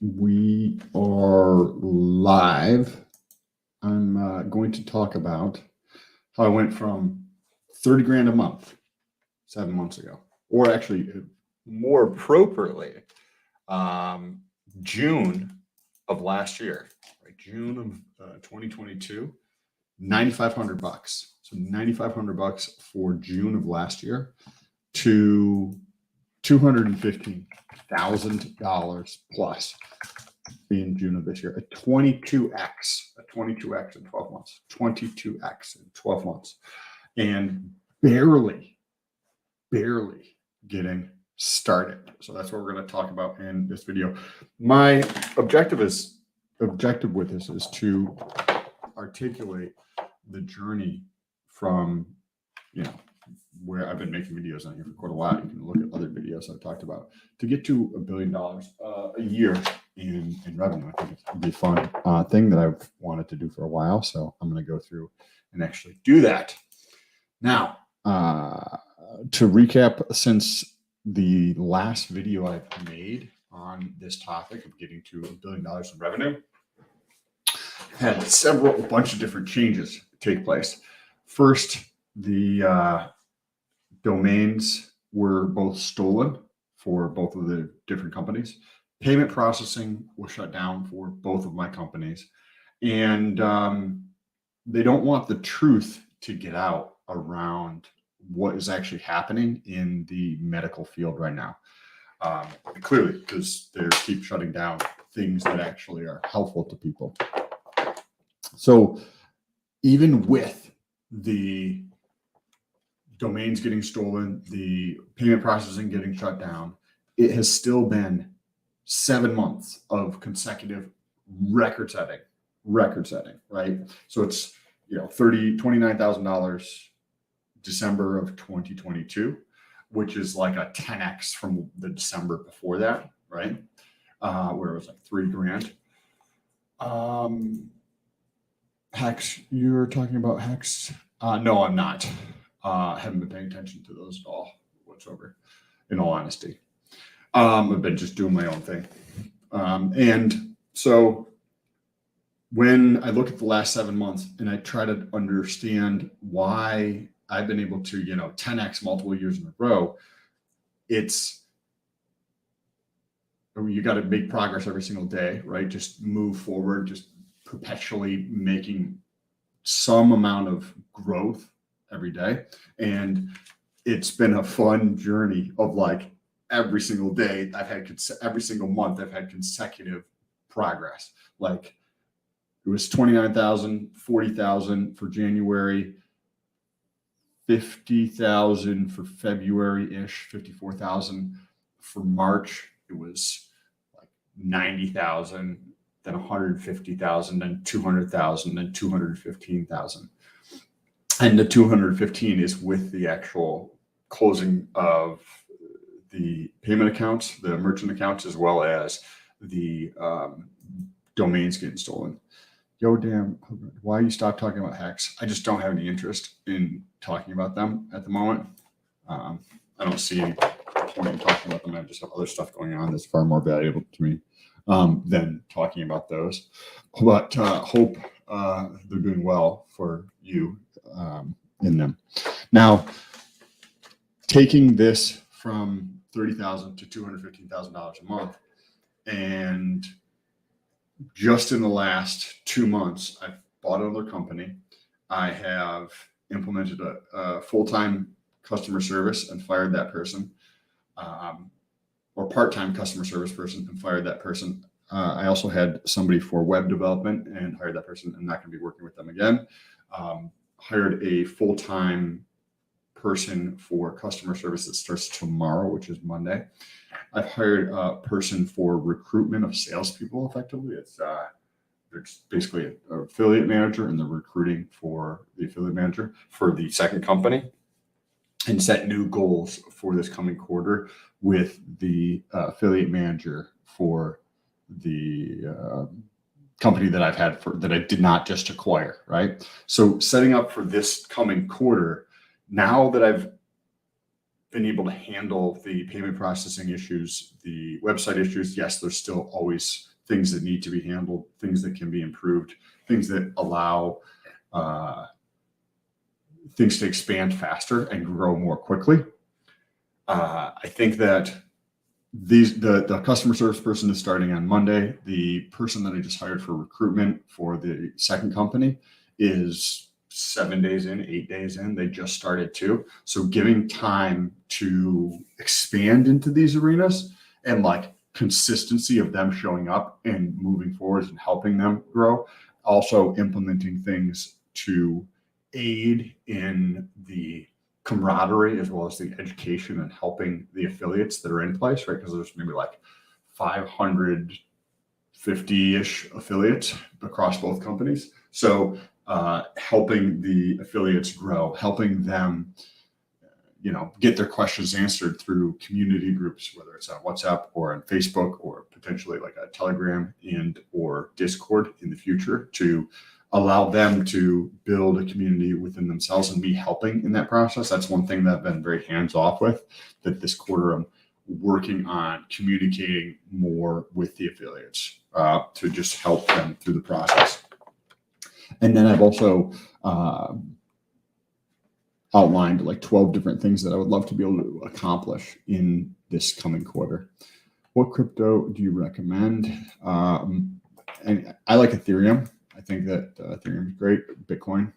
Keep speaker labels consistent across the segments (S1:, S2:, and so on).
S1: We are live. I'm going to talk about how I went from 30 grand a month 7 months ago, or actually more appropriately, June of last year, right? June of 2022, $9,500. So $9,500 for June of last year to $215,000 plus in June of this year, a 22x in 12 months, 22x in 12 months, and barely getting started. So that's what we're going to talk about in this video. My objective with this is to articulate the journey from, where I've been making videos on here for quite a while. You can look at other videos I've talked about to get to $1 billion a year in revenue. I think it'd be a fun thing that I've wanted to do for a while. So I'm going to go through and actually do that. Now, to recap, since the last video I've made on this topic of getting to $1 billion in revenue, had a bunch of different changes take place. First, the domains were both stolen for both of the different companies. Payment processing was shut down for both of my companies. And they don't want the truth to get out around what is actually happening in the medical field right now. Clearly, because they keep shutting down things that actually are helpful to people. So even with the domains getting stolen, the payment processing getting shut down, it has still been 7 months of consecutive record setting, right? So it's, $29,000 December of 2022, which is like a 10x from the December before that, right? Where it was like $3 grand. Hex, you're talking about Hex? No, I'm not. Haven't been paying attention to those at all whatsoever, in all honesty. I've been just doing my own thing. And so when I look at the last 7 months and I try to understand why I've been able to, 10x multiple years in a row, you got to make progress every single day, right? Just move forward, just perpetually making some amount of growth every day. And it's been a fun journey of like every single day every single month I've had consecutive progress. Like it was 29,000, 40,000 for January, 50,000 for February-ish, 54,000 for March. It was like 90,000, then 150,000, then 200,000, then 215,000. And the 215 is with the actual closing of the payment accounts, the merchant accounts, as well as the domains getting stolen. Yo, damn, why you stop talking about Hex? I just don't have any interest in talking about them at the moment. I don't see any point in talking about them. I just have other stuff going on that's far more valuable to me than talking about those. But hope they're doing well for you in them. Now, taking this from $30,000 to $215,000 a month, and just in the last 2 months, I've bought another company. I have implemented a full-time customer service and fired that person, or part-time customer service person and fired that person. I also had somebody for web development and hired that person. I'm not going to be working with them again. Hired a full-time person for customer service that starts tomorrow, which is Monday. I've hired a person for recruitment of salespeople. Effectively, it's basically an affiliate manager, and the recruiting for the affiliate manager for the second company, and set new goals for this coming quarter with the affiliate manager for the company that I've had that I did not just acquire, right? So setting up for this coming quarter, now that I've been able to handle the payment processing issues, the website issues. Yes, there's still always things that need to be handled, things that can be improved, things that allow things to expand faster and grow more quickly. I think that the customer service person is starting on Monday. The person that I just hired for recruitment for the second company is 7 days in, 8 days in. They just started too. So giving time to expand into these arenas and like consistency of them showing up and moving forward and helping them grow. Also implementing things to aid in the camaraderie as well as the education and helping the affiliates that are in place, right? Because there's maybe like 550-ish affiliates across both companies. So helping the affiliates grow, helping them, get their questions answered through community groups, whether it's on WhatsApp or on Facebook or potentially like a Telegram and or Discord in the future, to allow them to build a community within themselves and be helping in that process. That's one thing that I've been very hands-off with, that this quarter I'm working on communicating more with the affiliates to just help them through the process. And then I've also outlined like 12 different things that I would love to be able to accomplish in this coming quarter. What crypto do you recommend? And I like Ethereum. I think that Ethereum is great. Bitcoin,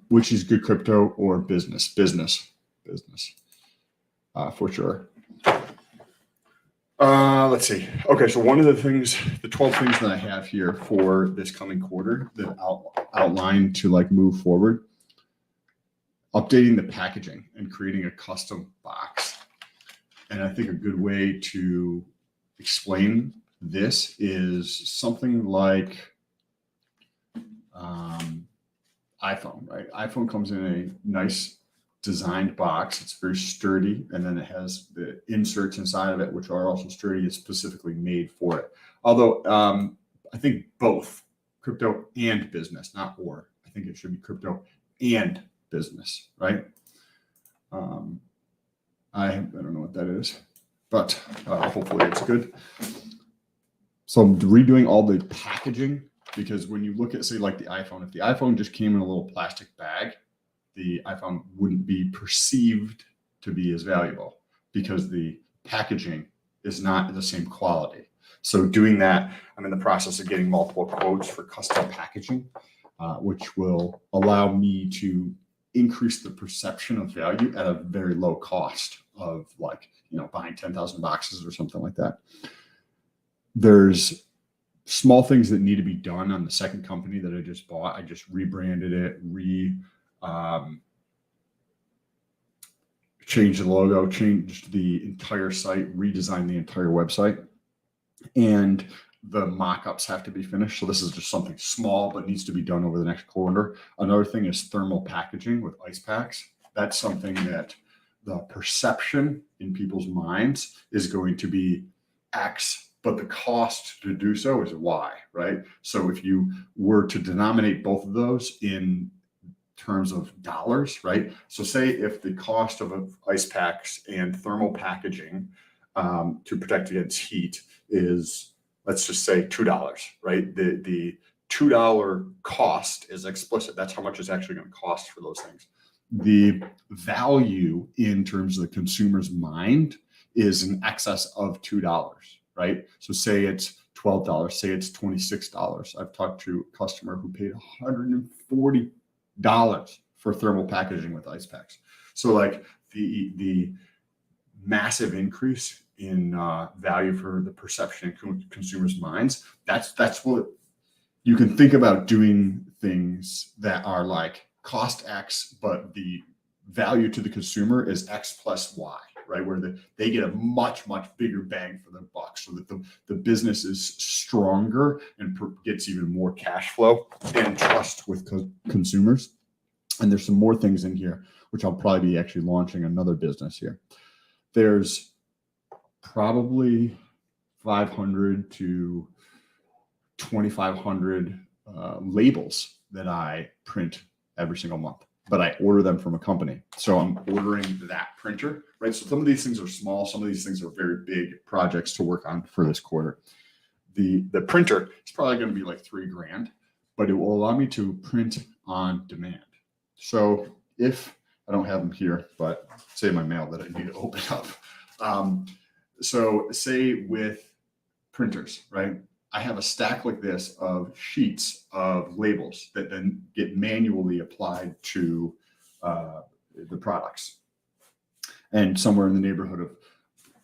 S1: which is good crypto or business for sure. Let's see. Okay, so one of the 12 things that I have here for this coming quarter that I'll outline to like move forward: updating the packaging and creating a custom box. And I think a good way to explain this is something like iPhone, right? iPhone comes in a nice designed box. It's very sturdy, and then it has the inserts inside of it, which are also sturdy. It's specifically made for it. Although I think both crypto and business, not or. I think it should be crypto and business, right? I don't know what that is, but hopefully it's good. So I'm redoing all the packaging, because when you look at, say, like the iPhone, if the iPhone just came in a little plastic bag, the iPhone wouldn't be perceived to be as valuable because the packaging is not the same quality. So doing that, I'm in the process of getting multiple quotes for custom packaging, which will allow me to increase the perception of value at a very low cost of, like, buying 10,000 boxes or something like that. There's small things that need to be done on the second company that I just bought. I just rebranded it, changed the logo, changed the entire site, redesigned the entire website, and the mock-ups have to be finished. So this is just something small, but needs to be done over the next quarter. Another thing is thermal packaging with ice packs. That's something that the perception in people's minds is going to be X, but the cost to do so is Y, right? So if you were to denominate both of those in terms of dollars, right? So say if the cost of ice packs and thermal packaging to protect against heat is, let's just say $2, right? The $2 cost is explicit. That's how much it's actually going to cost for those things. The value in terms of the consumer's mind is in excess of $2, right? So say it's $12, say it's $26. I've talked to a customer who paid $140 for thermal packaging with ice packs. So like the massive increase in value for the perception in consumers' minds, that's what you can think about, doing things that are like cost X, but the value to the consumer is X plus Y, right? Where they get a much bigger bang for their buck, so that the business is stronger and gets even more cash flow and trust with consumers. And there's some more things in here, which I'll probably be actually launching another business here. There's probably 500 to 2,500 labels that I print every single month. but I order them from a company. So I'm ordering that printer, right? So some of these things are small. Some of these things are very big projects to work on for this quarter. The printer is probably going to be like $3,000, but it will allow me to print on demand. So if I don't have them here, but say my mail that I need to open up. So say with printers, right? I have a stack like this of sheets of labels that then get manually applied to the products. And somewhere in the neighborhood of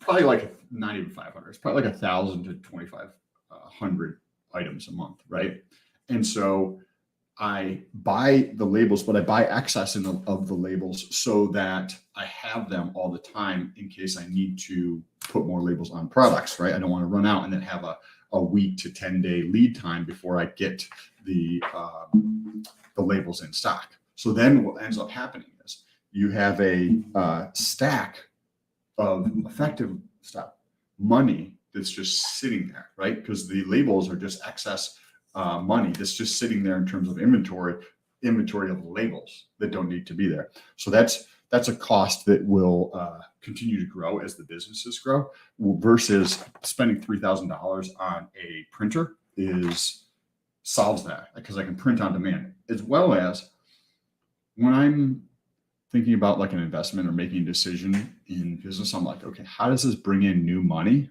S1: probably like not even 500, it's probably like 1,000 to 2,500 items a month, right? And so I buy the labels, but I buy excess of the labels so that I have them all the time in case I need to put more labels on products, right? I don't want to run out and then have a week to 10-day lead time before I get the labels in stock. So then what ends up happening is you have a stack of effective stuff, money that's just sitting there, right? Because the labels are just excess money that's just sitting there in terms of inventory of labels that don't need to be there. So that's a cost that will continue to grow as the businesses grow, versus spending $3,000 on a printer solves that, because I can print on demand. As well as when I'm thinking about like an investment or making a decision in business, I'm like, okay, how does this bring in new money,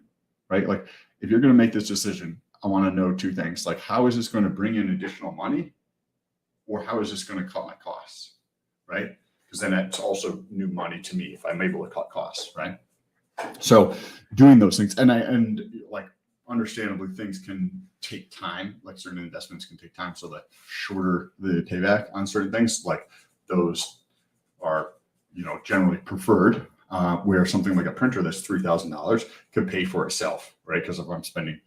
S1: right? Like if you're going to make this decision, I want to know two things. Like, how is this going to bring in additional money, or how is this going to cut my costs, right? Because then that's also new money to me if I'm able to cut costs, right? So doing those things, and like understandably, things can take time. Like certain investments can take time. So the shorter the payback on certain things, like those are, generally preferred. Where something like a printer that's $3,000 could pay for itself, right? Because if I'm spending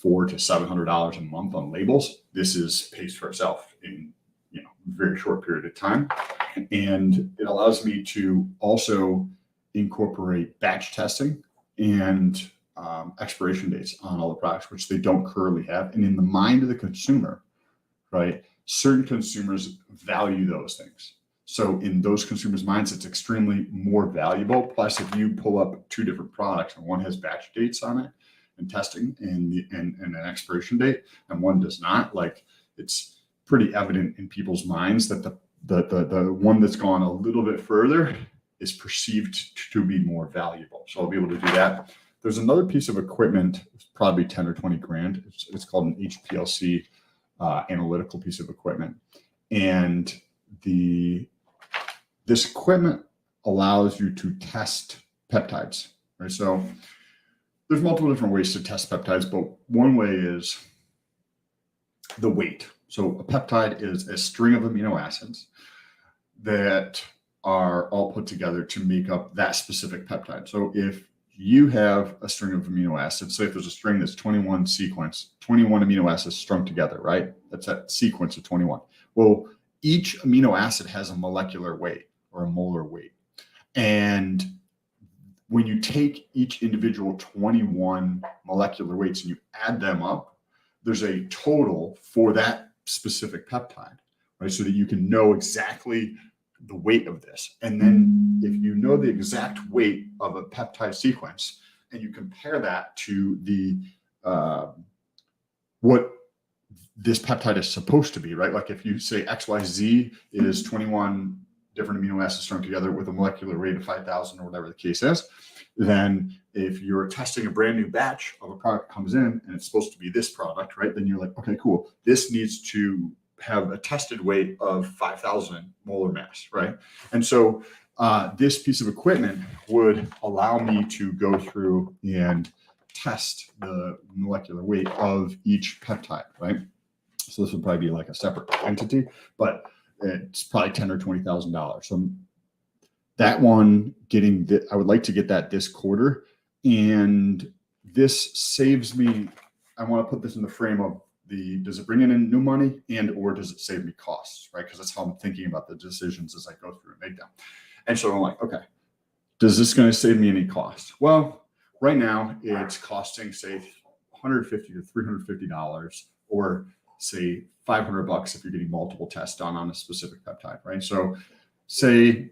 S1: $400 to $700 a month on labels, this pays for itself in a very short period of time. And it allows me to also incorporate batch testing and expiration dates on all the products, which they don't currently have. And in the mind of the consumer, right, certain consumers value those things. So in those consumers' minds, it's extremely more valuable. Plus, if you pull up two different products and one has batch dates on it and testing and an expiration date, and one does not, like it's pretty evident in people's minds that the one that's gone a little bit further is perceived to be more valuable. So I'll be able to do that. There's another piece of equipment, it's probably 10 or 20 grand. It's called an HPLC analytical piece of equipment. And this equipment allows you to test peptides, right? So there's multiple different ways to test peptides, but one way is the weight. So a peptide is a string of amino acids that are all put together to make up that specific peptide. So if you have a string of amino acids, say if there's a string that's 21 amino acids strung together, right? That's that sequence of 21. Well, each amino acid has a molecular weight or a molar weight. And when you take each individual 21 molecular weights and you add them up, there's a total for that specific peptide, right? So that you can know exactly the weight of this. And then if you know the exact weight of a peptide sequence and you compare that to the what this peptide is supposed to be, right? Like if you say XYZ is 21 different amino acids strung together with a molecular weight of 5,000 or whatever the case is, then if you're testing a brand new batch of a product that comes in and it's supposed to be this product, right? Then you're like, okay, cool. This needs to have a tested weight of 5,000 molar mass, right? And so this piece of equipment would allow me to go through and test the molecular weight of each peptide, right? So this would probably be like a separate entity, but it's probably $10,000 or $20,000. So that one, I would like to get that this quarter, and this saves me. I want to put this in the frame of does it bring in new money or does it save me costs, right? Because that's how I'm thinking about the decisions as I go through and make them. And so I'm like, okay, does this going to save me any cost? Well, right now it's costing say $150 to $350, or say $500 if you're getting multiple tests done on a specific peptide, right? So say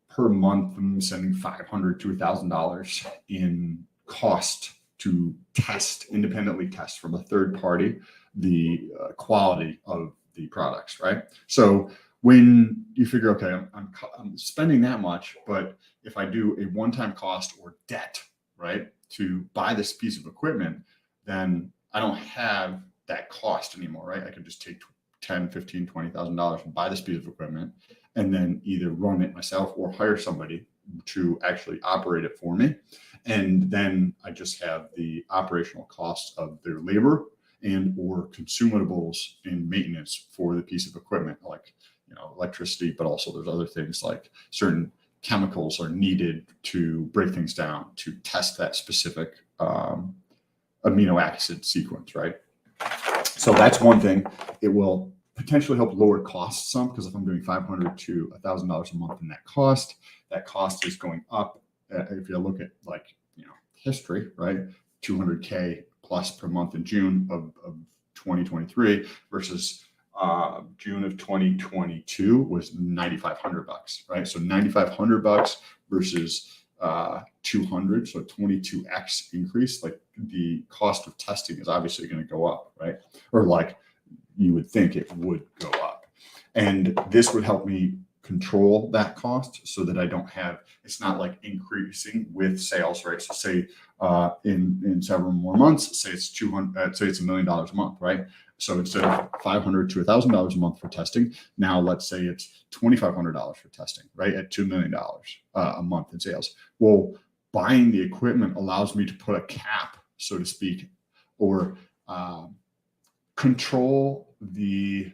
S1: per month, I'm sending $500 to $1,000 in cost to independently test from a third party the quality of the products, right? So when you figure, okay, I'm spending that much, but if I do a one-time cost or debt, right, to buy this piece of equipment, then I don't have that cost anymore, right? I can just take $10, $15, $20,000 and buy this piece of equipment and then either run it myself or hire somebody to actually operate it for me. And then I just have the operational costs of their labor and or consumables and maintenance for the piece of equipment, like, you know, electricity, but also there's other things like certain chemicals are needed to break things down to test that specific amino acid sequence, right? So that's one thing. It will potentially help lower costs some, because if I'm doing $500 to $1,000 a month in that cost is going up. If you look at, like, you know, history, right, 200K plus per month in June of 2023 versus June of 2022 was $9,500, right? So $9,500 versus 200, so 22x increase. Like, the cost of testing is obviously going to go up, right? Or like you would think it would go up. And this would help me control that cost so that I don't have, it's not like increasing with sales, right? So say in several more months, say it's $1 million a month, right? So instead of $500 to $1,000 a month for testing, now let's say it's $2,500 for testing, right? At $2 million a month in sales. Well, buying the equipment allows me to put a cap, so to speak, or control the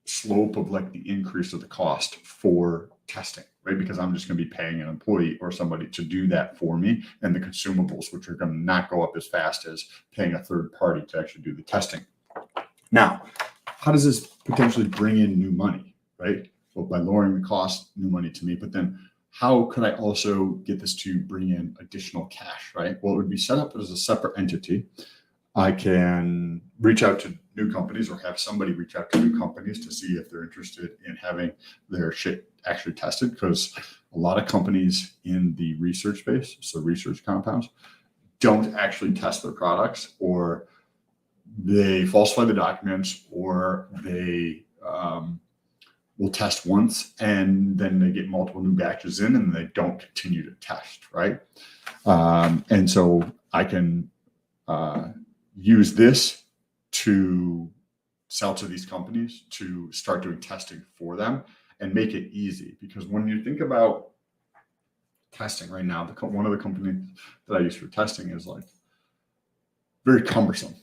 S1: slope of like the increase of the cost for testing, right? Because I'm just going to be paying an employee or somebody to do that for me, and the consumables, which are going to not go up as fast as paying a third party to actually do the testing. Now, how does this potentially bring in new money, right? Well, by lowering the cost, new money to me, but then how could I also get this to bring in additional cash, right? Well, it would be set up as a separate entity. I can reach out to new companies or have somebody reach out to new companies to see if they're interested in having their shit actually tested, because a lot of companies in the research space, so research compounds, don't actually test their products, or they falsify the documents, or they will test once and then they get multiple new batches in and they don't continue to test, right? And so I can use this to sell to these companies to start doing testing for them and make it easy. Because when you think about testing right now, one of the companies that I use for testing is like very cumbersome.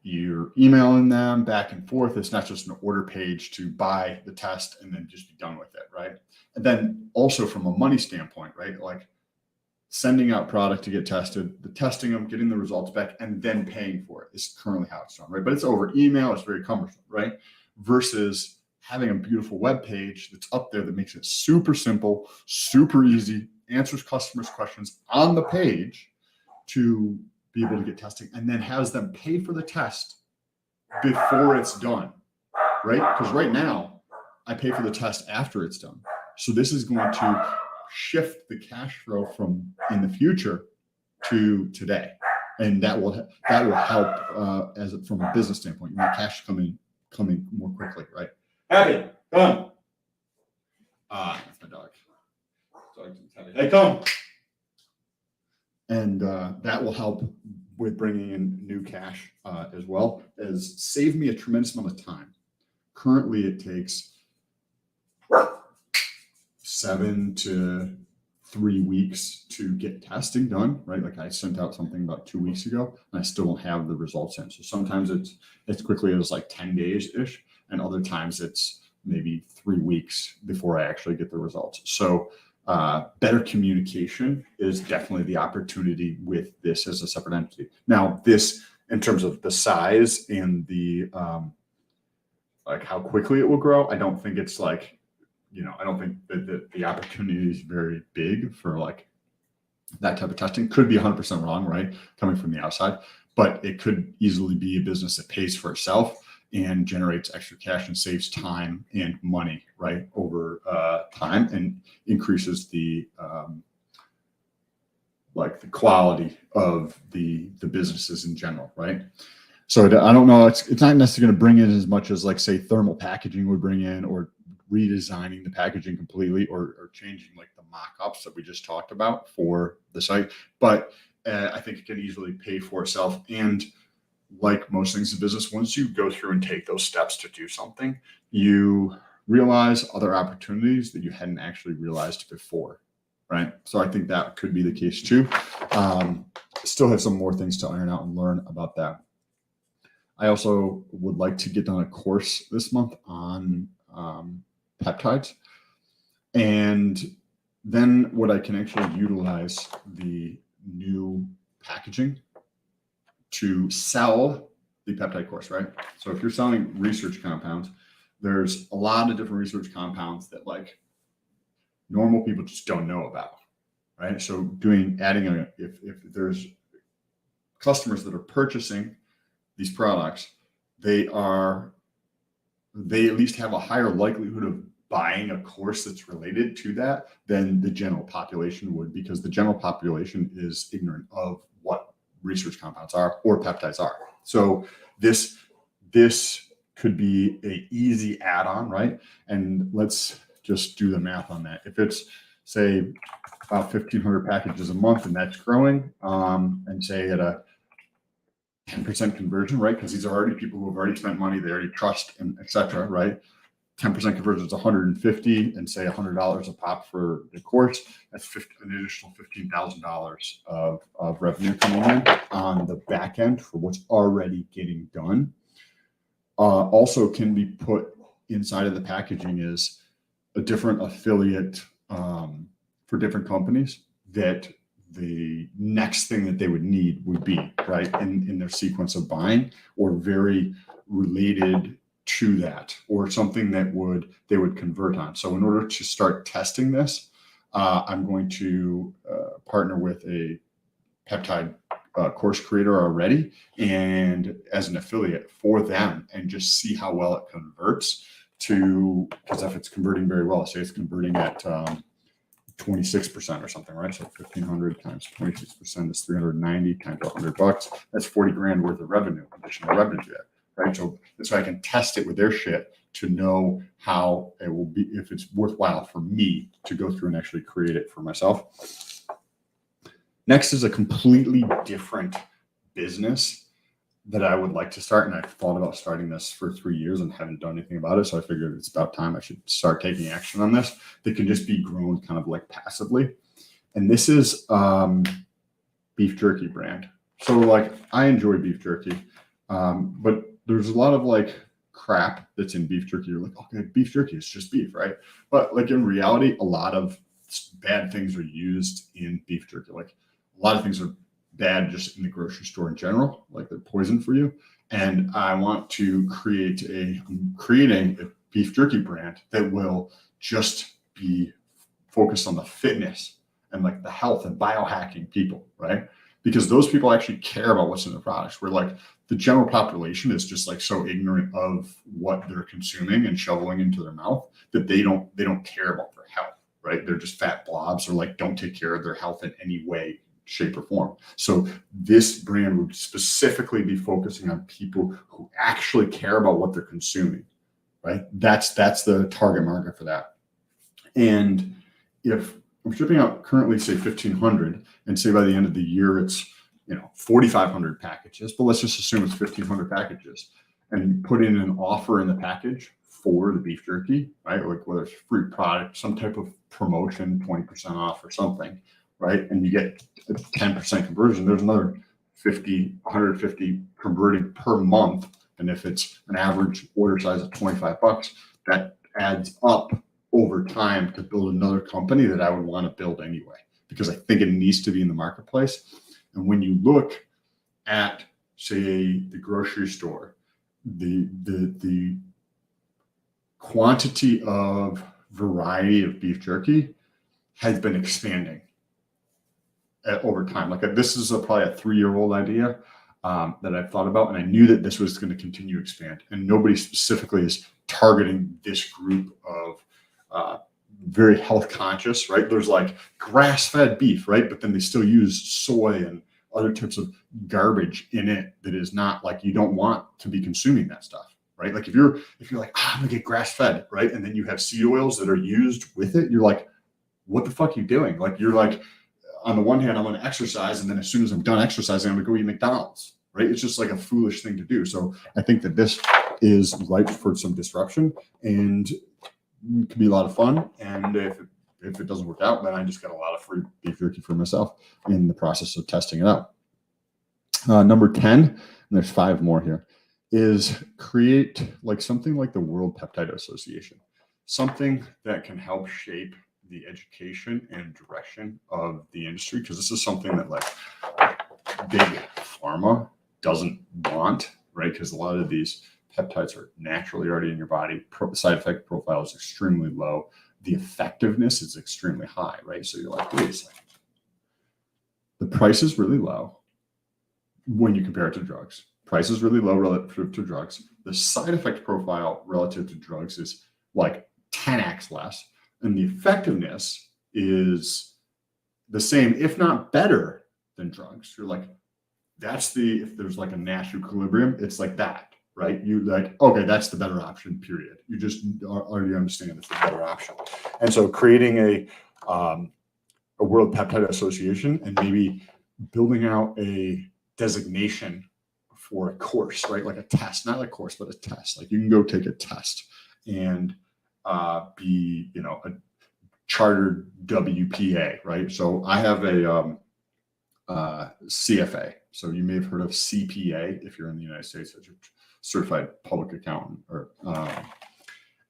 S1: You're emailing them back and forth. It's not just an order page to buy the test and then just be done with it, right? And then also from a money standpoint, right? Like sending out product to get tested, the testing them, getting the results back, and then paying for it is currently how it's done, right? But it's over email. It's very cumbersome, right? Versus having a beautiful web page that's up there that makes it super simple, super easy, answers customers' questions on the page to be able to get testing, and then has them pay for the test before it's done, right? Because right now I pay for the test after it's done. So this is going to shift the cash flow from in the future to today, and that will help from a business standpoint. Your cash coming more quickly, right? Happy, come. That's my dog. Hey, come. And that will help with bringing in new cash as well as save me a tremendous amount of time. Currently, it takes 7 to 3 weeks to get testing done, right? Like I sent out something about 2 weeks ago and I still don't have the results in. So sometimes it's quickly as like 10 days-ish, and other times it's maybe 3 weeks before I actually get the results. So better communication is definitely the opportunity with this as a separate entity. Now, this, in terms of the size and the like how quickly it will grow, I don't think it's like, I don't think that the opportunity is very big for like that type of testing. Could be 100% wrong, right? Coming from the outside, but it could easily be a business that pays for itself and generates extra cash and saves time and money, right, over time, and increases the like the quality of the businesses in general, right? So I don't know, it's not necessarily going to bring in as much as, like, say, thermal packaging would bring in, or redesigning the packaging completely, or changing like the mock-ups that we just talked about for the site. But I think it can easily pay for itself. And like most things in business, once you go through and take those steps to do something, you realize other opportunities that you hadn't actually realized before, right? So I think that could be the case too. Still have some more things to iron out and learn about that. I also would like to get on a course this month on peptides. And then what I can actually utilize the new packaging to sell the peptide course, right? So if you're selling research compounds, there's a lot of different research compounds that, like, normal people just don't know about, right? So if there's customers that are purchasing these products, they at least have a higher likelihood of buying a course that's related to that than the general population would, because the general population is ignorant of what research compounds are or peptides are. So this could be an easy add-on, right? And let's just do the math on that. If it's, say, about 1,500 packages a month, and that's growing, and say at a 10% conversion, right? Because these are already people who have already spent money, they already trust, and et cetera, right? 10% conversion is 150, and say $100 a pop for the course. That's an additional $15,000 of revenue coming in on the back end for what's already getting done. Also can be put inside of the packaging is a different affiliate for different companies that the next thing that they would need would be, right, in their sequence of buying, or very related to that, or something that they would convert on. So in order to start testing this, I'm going to partner with a peptide course creator already, and as an affiliate for them, and just see how well it converts to, because if it's converting very well, say it's converting at 26% or something, right? So 1,500 times 26% is 390 times $100. That's 40 grand worth of revenue, additional revenue there, right? So I can test it with their shit to know how it will be, if it's worthwhile for me to go through and actually create it for myself. Next is a completely different business that I would like to start. And I've thought about starting this for 3 years and haven't done anything about it. So I figured it's about time I should start taking action on this. That can just be grown kind of like passively. And this is beef jerky brand. So, like, I enjoy beef jerky, but there's a lot of like crap that's in beef jerky. You're like, okay, beef jerky is just beef, right? But like in reality, a lot of bad things are used in beef jerky. Like a lot of things are bad just in the grocery store in general, like they're poison for you. And I want to I'm creating a beef jerky brand that will just be focused on the fitness and like the health and biohacking people, right? Because those people actually care about what's in the products. Where like the general population is just like so ignorant of what they're consuming and shoveling into their mouth that they don't care about their health, right? They're just fat blobs, or like don't take care of their health in any way, shape, or form. So this brand would specifically be focusing on people who actually care about what they're consuming, right? That's the target market for that. And if I'm shipping out currently, say 1,500, and say by the end of the year it's 4,500 packages, but let's just assume it's 1,500 packages, and you put in an offer in the package for the beef jerky, right? Like whether it's free product, some type of promotion, 20% off or something, right? And you get a 10% conversion. There's another 150 converting per month. And if it's an average order size of $25, that adds up over time to build another company that I would want to build anyway, because I think it needs to be in the marketplace. And when you look at, say, the grocery store, the quantity of variety of beef jerky has been expanding over time. Like this is probably a 3-year-old idea. that I've thought about, and I knew that this was going to continue to expand. And nobody specifically is targeting this group of very health conscious, right? There's like grass-fed beef, right? But then they still use soy and other types of garbage in it that is not like, you don't want to be consuming that stuff, right? Like if you're like, I'm gonna get grass-fed, right? And then you have seed oils that are used with it, you're like, what the fuck are you doing? Like, you're like, on the one hand, I'm going to exercise, and then as soon as I'm done exercising, I'm going to go eat McDonald's, right? It's just like a foolish thing to do. So I think that this is ripe for some disruption, and it can be a lot of fun. And if it doesn't work out, then I just got a lot of free beef jerky for myself in the process of testing it out. Number 10, and there's 5 more here, is create like something like the World Peptide Association, something that can help shape the education and direction of the industry, because this is something that like big pharma doesn't want, right? Because a lot of these peptides are naturally already in your body. Side effect profile is extremely low. The effectiveness is extremely high, right? So you're like, wait a second. The price is really low when you compare it to drugs. Price is really low relative to drugs. The side effect profile relative to drugs is like 10x less. And the effectiveness is the same, if not better than drugs. You're like, if there's like a Nash equilibrium, it's like that, right? You like, okay, that's the better option, period. You just already understand it's the better option. And so creating a World Peptide Association and maybe building out a designation for a course, right? Like a test, not a course, but a test. Like you can go take a test and be, a chartered WPA, right? So I have a CFA. So you may have heard of CPA if you're in the United States, as a certified public accountant,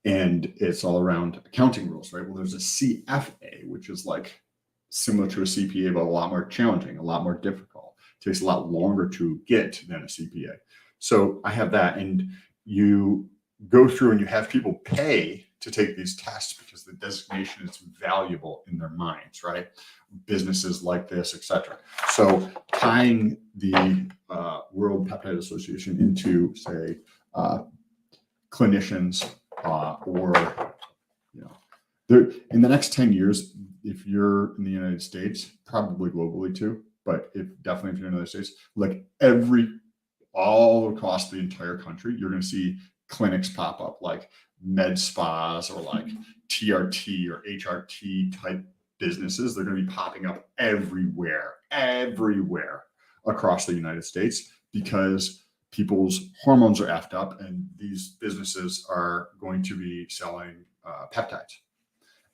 S1: and it's all around accounting rules, right? Well, there's a CFA, which is like similar to a CPA, but a lot more challenging, a lot more difficult. It takes a lot longer to get than a CPA. So I have that, and you go through and you have people pay to take these tests because the designation is valuable in their minds, right? Businesses like this, etc. So tying the World Peptide Association into, say, clinicians or, in the next 10 years, if you're in the United States, probably globally too, but definitely if you're in the United States, like all across the entire country, you're going to see clinics pop up, like med spas or like TRT or HRT type businesses. They're going to be popping up everywhere across the United States because people's hormones are effed up, and these businesses are going to be selling peptides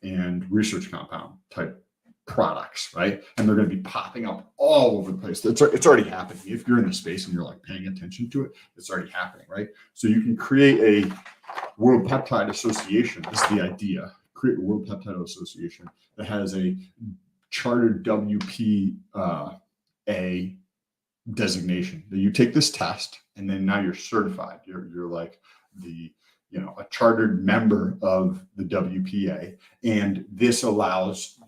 S1: and research compound type products, right? And they're going to be popping up all over the place. It's already happening. If you're in the space and you're like paying attention to it, it's already happening, right? So you can create a World Peptide Association. This is the idea. Create a World Peptide Association that has a chartered WPA designation. That you take this test and then now you're certified. You're like a chartered member of the WPA, and this allows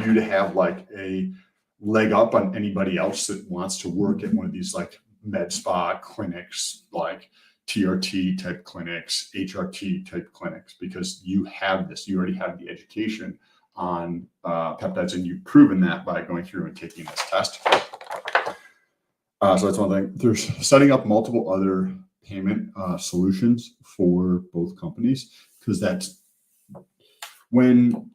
S1: you to have like a leg up on anybody else that wants to work at one of these like med spa clinics, like TRT type clinics, HRT type clinics, because you already have the education on peptides, and you've proven that by going through and taking this test. So that's one thing. There's setting up multiple other payment solutions for both companies, because that's when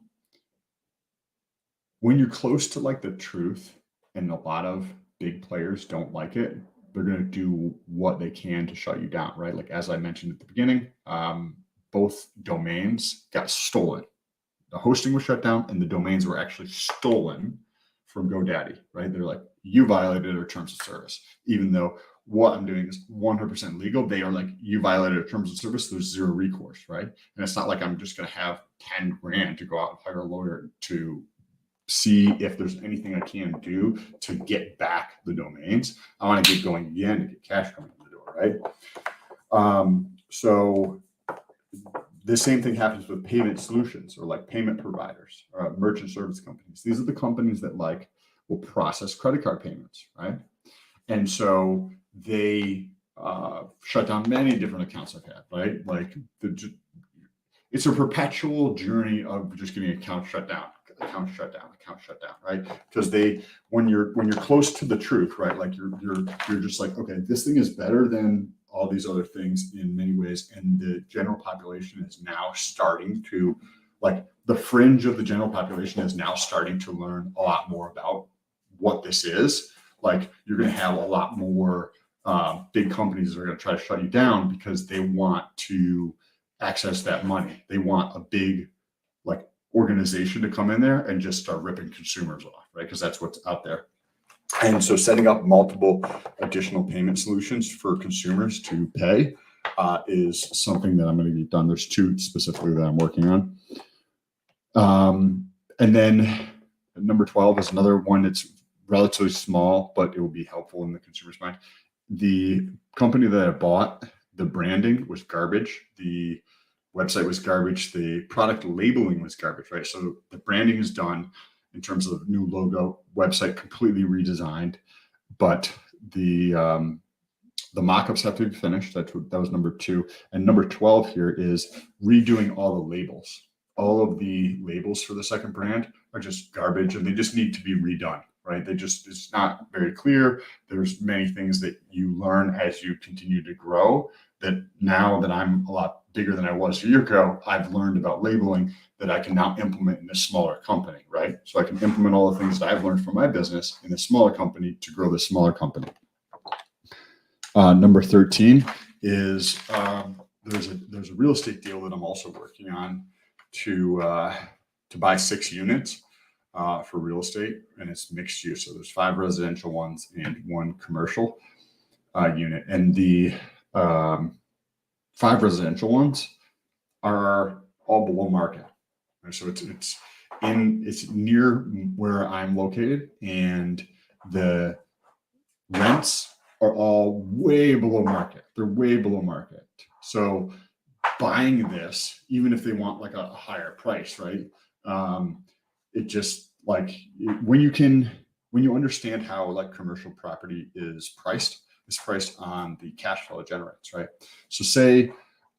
S1: you're close to like the truth, and a lot of big players don't like it, they're going to do what they can to shut you down, right? Like as I mentioned at the beginning, both domains got stolen. The hosting was shut down and the domains were actually stolen from GoDaddy, right? They're like, you violated our terms of service, even though what I'm doing is 100% legal. They are like, you violated our terms of service. There's zero recourse, right? And it's not like I'm just going to have 10 grand to go out and hire a lawyer to see if there's anything I can do to get back the domains. I want to get going again to get cash coming in the door, right? So the same thing happens with payment solutions or like payment providers or merchant service companies. These are the companies that like will process credit card payments, right? And so they shut down many different accounts I've had, right? Like it's a perpetual journey of just getting accounts shut down, right? Because when you're close to the truth, right? Like you're just like, okay, this thing is better than all these other things in many ways, and the general population is now starting to, like, the fringe of the general population is now starting to learn a lot more about what this is. Like, you're going to have a lot more big companies that are going to try to shut you down because they want to access that money. They want a big, like, organization to come in there and just start ripping consumers off, right? Because that's what's out there. And so setting up multiple additional payment solutions for consumers to pay is something that I'm going to get done. There's two specifically that I'm working on. And then number 12 is another one that's relatively small, but it will be helpful in the consumer's mind. The company that I bought, the branding was garbage. The website was garbage. The product labeling was garbage, right? So the branding is done in terms of new logo, website completely redesigned, but the mock-ups have to be finished. That was number 2. And number 12 here is redoing all the labels. All of the labels for the second brand are just garbage, and they just need to be redone, right? It's not very clear. There's many things that you learn as you continue to grow, that now that I'm a lot bigger than I was a year ago, I've learned about labeling that I can now implement in a smaller company, right? So I can implement all the things that I've learned from my business in a smaller company to grow the smaller company. Number 13 is there's a real estate deal that I'm also working on to buy 6 units for real estate, and it's mixed use. So there's 5 residential ones and 1 commercial unit, and the 5 residential ones are all below market. So it's near where I'm located, and the rents are all way below market. They're way below market. So buying this, even if they want like a higher price, right? It just, like, when you understand how, like, commercial property is priced, it's priced on the cash flow it generates, right? So say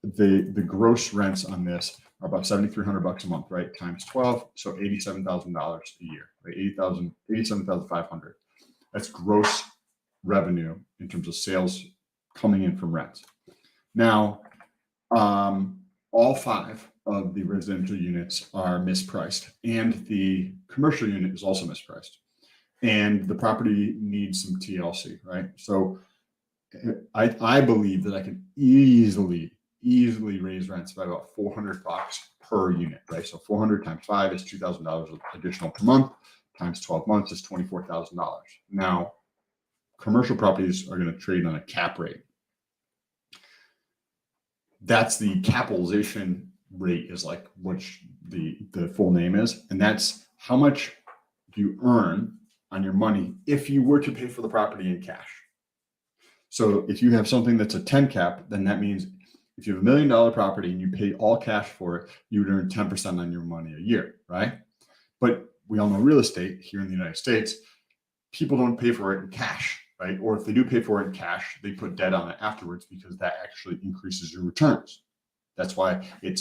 S1: the gross rents on this are about $7,300 a month, right? Times 12, so $87,000 a year, right? $87,500. That's gross revenue in terms of sales coming in from rents. Now, all 5 of the residential units are mispriced, and the commercial unit is also mispriced, and the property needs some TLC, right? So I believe that I can easily raise rents by about $400 per unit, right? So 400 times 5 is $2,000 additional per month, times 12 months is $24,000. Now, commercial properties are going to trade on a cap rate. That's the capitalization rate, is like what the full name is, and that's how much you earn on your money if you were to pay for the property in cash. So if you have something that's a 10 cap, then that means if you have $1 million property and you pay all cash for it, you would earn 10% on your money a year, right? But we all know real estate here in the United States, people don't pay for it in cash, right? Or if they do pay for it in cash, they put debt on it afterwards because that actually increases your returns. That's why they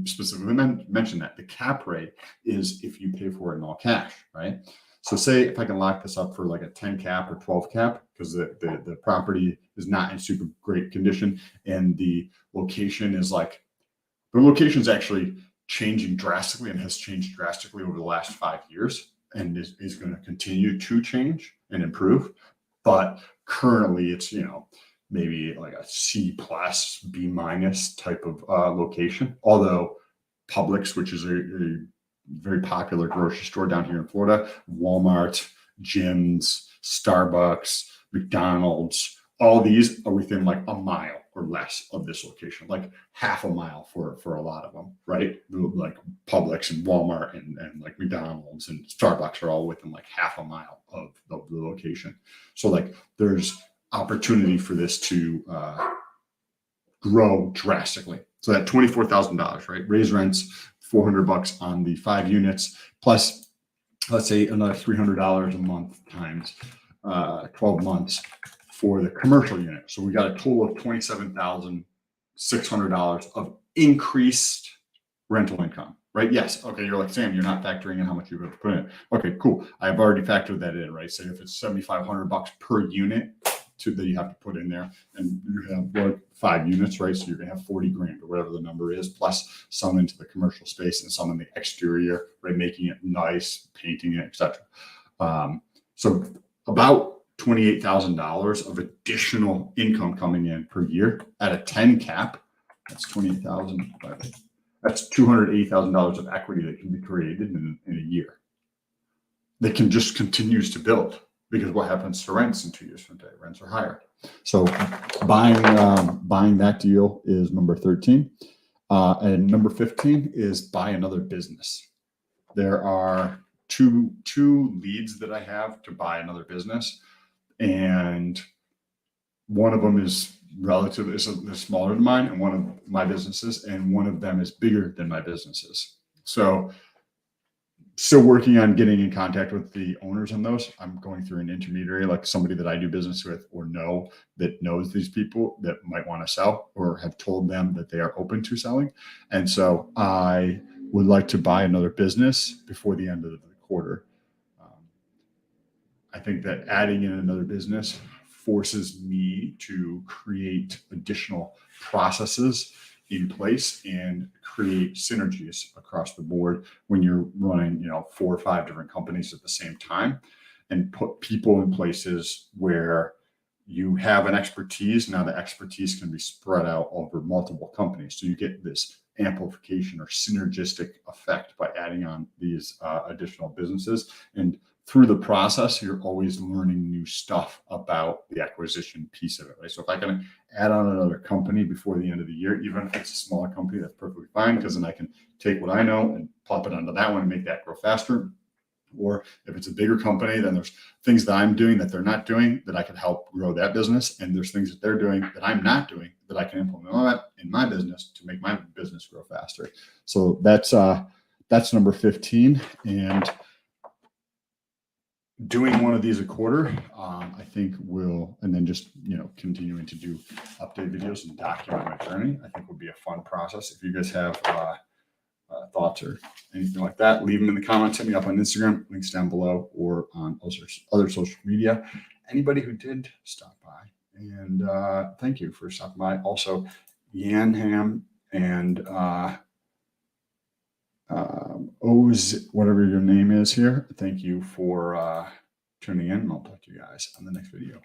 S1: specifically mention that the cap rate is if you pay for it in all cash, right? So say if I can lock this up for like a 10 cap or 12 cap, because the property is not in super great condition, and the location is like, the location is actually changing drastically and has changed drastically over the last 5 years, and is going to continue to change and improve. But currently it's, maybe like a C+, B- type of location. Although Publix, which is a very popular grocery store down here in Florida, Walmart, gyms, Starbucks, McDonald's, all these are within like a mile or less of this location, like half a mile for a lot of them, right? Like Publix and Walmart and like McDonald's and Starbucks are all within like half a mile of the location. So like there's opportunity for this to grow drastically. So that $24,000, right? Raise rents, $400 on the 5 units, plus let's say another $300 a month times 12 months for the commercial unit. So we got a total of $27,600 of increased rental income, right? Yes. Okay. You're like, Sam, you're not factoring in how much you're going to put in. Okay, cool. I've already factored that in, right? Say if it's $7,500 per unit that you have to put in there, and you have what, 5 units, right? So you're going to have 40 grand or whatever the number is, plus some into the commercial space and some in the exterior, right? Making it nice, painting it, etc. So about $28,000 of additional income coming in per year at a 10 cap. That's 28,000. That's $280,000 of equity that can be created in a year. That can just continues to build, because what happens to rents in 2 years from today? Rents are higher. So buying that deal is number 13. And number 15 is buy another business. There are two leads that I have to buy another business, and one of them is relatively smaller than mine, and one of my businesses, and one of them is bigger than my businesses. So still working on getting in contact with the owners on those. I'm going through an intermediary, like somebody that I do business with or know that knows these people that might want to sell or have told them that they are open to selling. And so I would like to buy another business before the end of the quarter. I think that adding in another business forces me to create additional processes in place and create synergies across the board when you're running, 4 or 5 different companies at the same time, and put people in places where you have an expertise. Now the expertise can be spread out over multiple companies. So you get this amplification or synergistic effect by adding on these additional businesses. And through the process, you're always learning new stuff about the acquisition piece of it, right? So if I can add on another company before the end of the year, even if it's a smaller company, that's perfectly fine, because then I can take what I know and plop it onto that one and make that grow faster. Or if it's a bigger company, then there's things that I'm doing that they're not doing that I can help grow that business. And there's things that they're doing that I'm not doing that I can implement in my business to make my business grow faster. So that's number 15. And doing one of these a quarter, I think and then just, continuing to do update videos and document my journey, I think would be a fun process. If you guys have thoughts or anything like that, leave them in the comments. Hit me up on Instagram, links down below, or on other social media. Anybody who did stop by, and thank you for stopping by. Also, Yanham and O's, whatever your name is here, thank you for tuning in. I'll talk to you guys on the next video.